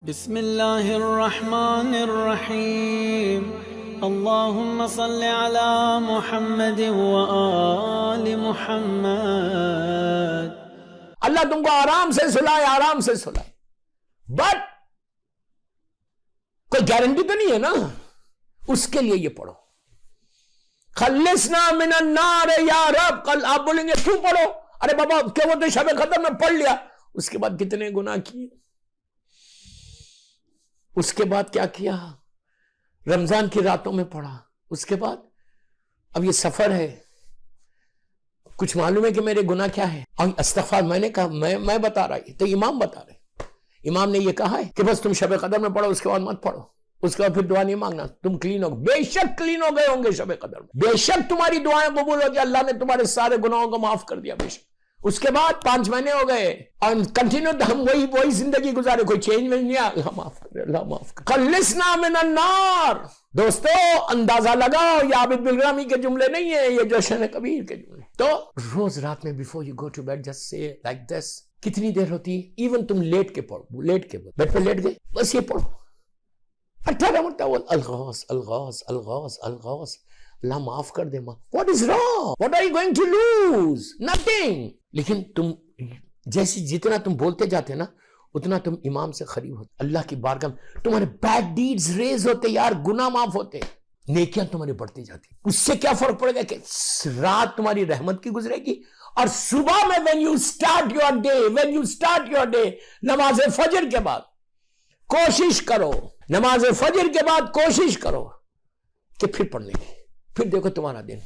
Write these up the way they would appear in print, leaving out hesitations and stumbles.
بسم اللہ الرحمن الرحیم اللہم صل علی محمد وآل محمد۔ اللہ تم کو آرام سے سلائے، آرام سے سلائے، بٹ کوئی گارنٹی تو نہیں ہے نا، اس کے لیے یہ پڑھو خلصنا من النار یا رب۔ کل آپ بولیں گے کیوں پڑھو؟ ارے بابا کیا وہ تو شب قدر میں پڑھ لیا، اس کے بعد کتنے گناہ کیے، اس کے بعد کیا کیا، رمضان کی راتوں میں پڑھا، اس کے بعد اب یہ سفر ہے، کچھ معلوم ہے کہ میرے گناہ کیا ہے، اور استغفار میں نے کہا، میں بتا رہا ہوں تو امام بتا رہے، امام نے یہ کہا ہے کہ بس تم شب قدر میں پڑھو، اس کے بعد مت پڑھو، اس کے بعد پھر دعا نہیں مانگنا، تم کلین ہو، بے شک کلین ہو گئے ہوں گے شب قدر میں، بے شک تمہاری دعائیں قبول ہو گئی، اللہ نے تمہارے سارے گناہوں کو معاف کر دیا، بے شک۔ اس کے بعد 5 مہینے ہو گئے اور کنٹینیو ہم وہی زندگی گزارے، کوئی چینج نہیں آیا، اللہ معاف کرے، اللہ معاف کرے۔ خلصنا من النار۔ دوستو اندازہ لگاؤ، یہ عابد بالغرامی کے جملے نہیں ہیں، یہ جوشن کبیر کے جملے۔ تو روز رات میں before you go to bed just سے لائک دس، کتنی دیر ہوتی ہے؟ ایون تم لیٹ کے پڑھو، لیٹ کے بیڈ پہ لیٹ گئے بس یہ پڑھو 18 مرتبہ الغوث الغوث الغوث الغوث، اللہ معاف کر دے ماں، what is wrong, what are you going to lose, nothing۔ لیکن تم جیسی جتنا تم بولتے جاتے نا اتنا تم امام سے قریب ہوتے، اللہ کی بارگاہ میں تمہارے بیڈ ڈیڈز ریز ہوتے، یار گناہ معاف ہوتے، نیکیاں تمہاری بڑھتی جاتی۔ اس سے کیا فرق پڑے گا کہ رات تمہاری رحمت کی گزرے گی، اور صبح میں when you start your day نماز فجر کے بعد کوشش کرو، نماز فجر کے بعد کوشش کرو کہ پھر پڑھنے کی، پھر دیکھو تمہارا دن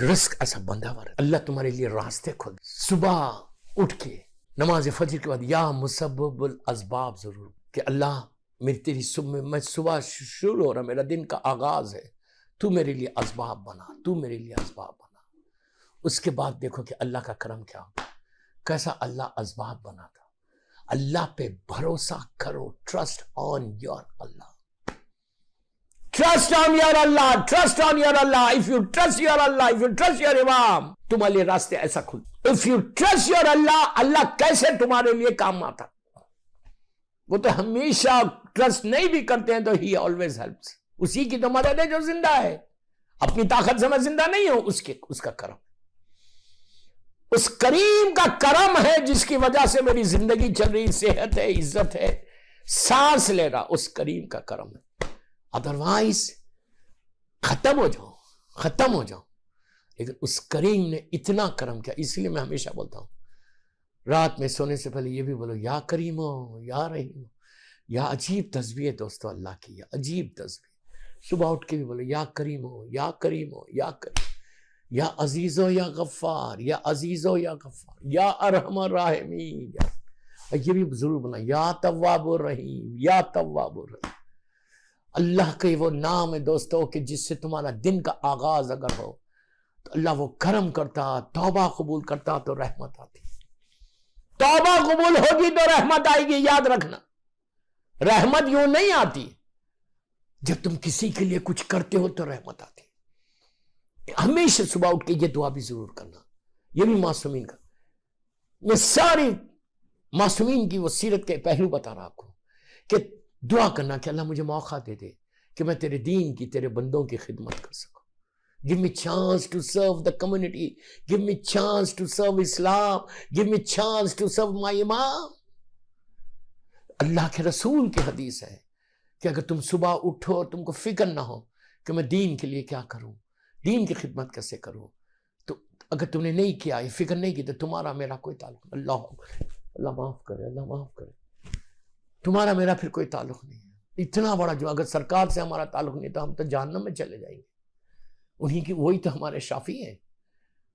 رزق ایسا بندہ ہوا، اللہ تمہارے لیے راستے کھول۔ صبح اٹھ کے نماز فجر کے بعد یا مسبب الاسباب، ضرور کہ اللہ میری تیری صبح میں صبح شروع ہو رہا، میرا دن کا آغاز ہے، تو میرے لیے اسباب بنا، تو میرے لیے اسباب بنا۔ اس کے بعد دیکھو کہ اللہ کا کرم کیا ہوگا، کیسا اللہ اسباب بنا تھا۔ اللہ پہ بھروسہ کرو، trust on your Allah, trust on your Allah, trust on your Allah. If you trust your Allah, if you trust your imam, تمہارے لیے راستے ایسا کھل۔ If you trust your Allah, اللہ کیسے تمہارے لیے کام آتا، وہ تو ہمیشہ ٹرسٹ نہیں بھی کرتے ہیں تو he always helps، اسی کی تو مدد ہے جو زندہ ہے، اپنی طاقت سے میں زندہ نہیں ہوں، اس کا کرم، اس کریم کا کرم ہے جس کی وجہ سے میری زندگی چل رہی، صحت ہے، عزت ہے، سانس لے رہا، اس کریم کا کرم ہے۔ ادروائز ختم ہو جاؤ، لیکن اس کریم نے اتنا کرم کیا، اس لیے میں ہمیشہ بولتا ہوں رات میں سونے سے پہلے یہ بھی بولو یا کریم ہو یا رحیم ہو، یا عجیب تسبیح ہے دوستو اللہ کی، یا عجیب تسبیح، صبح اٹھ کے بھی بولو یا کریم ہو یا کریم ہو یا کریم، یا عزیز ہو یا غفار، یا عزیز ہو یا غفار، یا ارحم الراحمین، یہ بھی ضرور بنا یا تواب الرحیم، یا تواب الرحیم۔ اللہ کا وہ نام ہے دوستو کہ جس سے تمہارا دن کا آغاز اگر ہو تو اللہ وہ کرم کرتا، توبہ قبول کرتا تو رحمت آتی، توبہ قبول ہوگی تو رحمت آئے گی، یاد رکھنا، رحمت یوں نہیں آتی، جب تم کسی کے لیے کچھ کرتے ہو تو رحمت آتی۔ ہمیشہ صبح اٹھ کے یہ دعا بھی ضرور کرنا، یہ بھی معصومین کا، میں ساری معصومین کی وہ سیرت کے پہلو بتا رہا آپ کو کہ دعا کرنا کہ اللہ مجھے موقع دے دے کہ میں تیرے دین کی، تیرے بندوں کی خدمت کر سکوں، give me chance to serve the community, give me chance to serve Islam, give me chance to serve my imam۔ اللہ کے رسول کی حدیث ہے کہ اگر تم صبح اٹھو اور تم کو فکر نہ ہو کہ میں دین کے لیے کیا کروں، دین کی خدمت کیسے کروں، تو اگر تم نے نہیں کیا، یہ فکر نہیں کی، تو تمہارا میرا کوئی تعلق نہیں، اللہ معاف کرے، اللہ معاف کرے، تمہارا میرا پھر کوئی تعلق نہیں ہے۔ اتنا بڑا جو اگر سرکار سے ہمارا تعلق نہیں تو ہم تو جہنم میں چلے جائیں گے، انہی کی، وہی تو ہمارے شافی ہیں،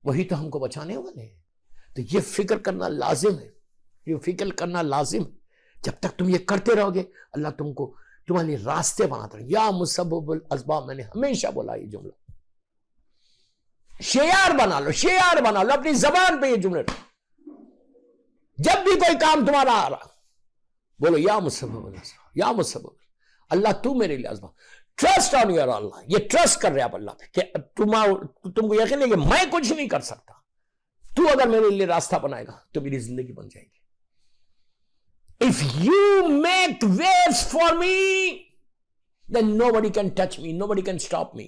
وہی تو ہم کو بچانے والے ہیں۔ تو یہ فکر کرنا لازم ہے، یہ فکر کرنا لازم ہے، جب تک تم یہ کرتے رہو گے اللہ تم کو تمہارے لیے راستے بناتا رہے۔ یا مسبب الاسباب، میں نے ہمیشہ بولا یہ جملہ، شعار بنا لو اپنی زبان پہ، یہ جملے جب بھی کوئی کام تمہارا آ رہا بولو یا مسبب الاسباب، یا مسبب اللہ تو میرے لیے اسباب، ٹرسٹ آن یور اللہ، یہ ٹرسٹ کر رہے آپ اللہ پہ کہ تم کو یقین ہے کہ میں کچھ نہیں کر سکتا، تو اگر میرے لیے راستہ بنائے گا تو میری زندگی بن جائے گی۔ If you make waves for me, then nobody can touch me, nobody can stop me.